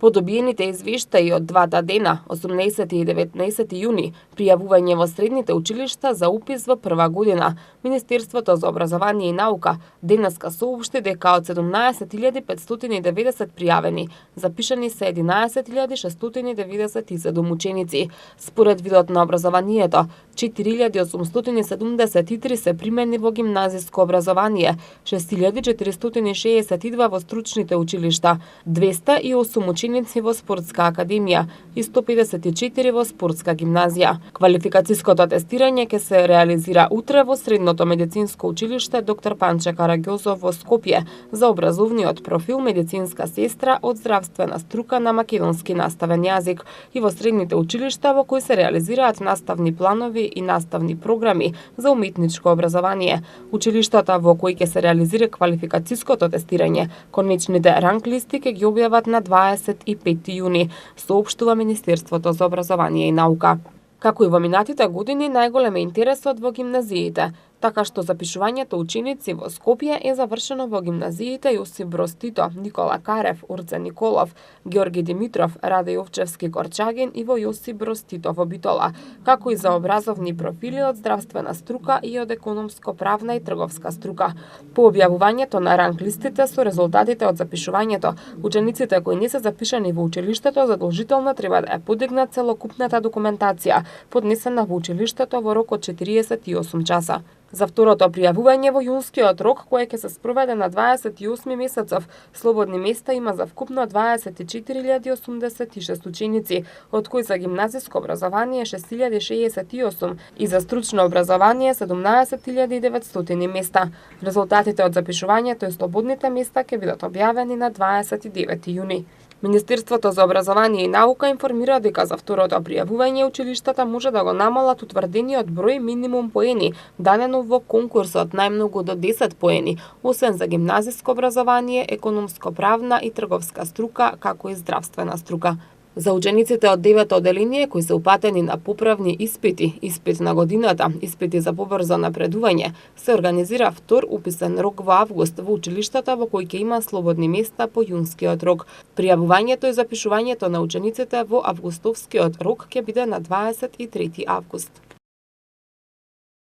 По добиените извештаи од двата дена, 18 и 19 јуни, пријавување во средните училишта за упис во прва година, Министерството за образование и наука денеска соопшти дека од 17.590 пријавени, запишани се 11.697 ученици. Според видот на образованието, 4.873 се примени во гимназиско образование, 6.462 во стручните училишта, 208 ученици во спортска академија и 154 во спортска гимназија. Квалификацијското тестирање ќе се реализира утре во Средното медицинско училиште доктор Панче Караѓозов во Скопје за образовниот профил медицинска сестра од здравствена струка на македонски наставен јазик и во средните училишта во кои се реализираат наставни планови и наставни програми за уметничко образование. Училиштата во кои ќе се реализира квалификацијското тестирање, конечните ранг листи ќе ги објават на 25 јуни, соопштува Министерството за образование и наука. Како и во минатите години, најголем е интересот во гимназиите, така што запишувањето ученици во Скопје е завршено во гимназиите Јосип Броз Тито, Никола Карев, Урце Николов, Георги Димитров, Раде Јовчевски Корчагин и во Јосип Броз Тито во Битола, како и за образовни профили од здравствена струка и од економско-правна и трговска струка. По објавувањето на ранг листите со резултатите од запишувањето, учениците кои не се запишани во училиштето задолжително треба да ја подигнат целокупната документација, поднесена во училиштето во рок од 48 часа. За второто пријавување во јунскиот рок, кое ќе се спроведе на 28 месецов, слободни места има за вкупно 24.086 ученици, од кои за гимназиско образование 6.068 и за стручно образование 17.900 места. Резултатите од запишувањето и слободните места ќе бидат објавени на 29 јуни. Министерството за образование и наука информира дека за второто пријавување училиштата може да го намалат утврдениот број минимум поени, дадено во конкурсот најмногу до 10 поени, освен за гимназиско образование, економско-правна и трговска струка, како и здравствена струка. За учениците од 9-то одделение кои се упатени на поправни испити, испит на годината, испити за побрзо напредување, се организира втор уписен рок во август во училиштата во кои ќе има слободни места по јунскиот рок. Пријавувањето и запишувањето на учениците во августовскиот рок ќе биде на 23 август.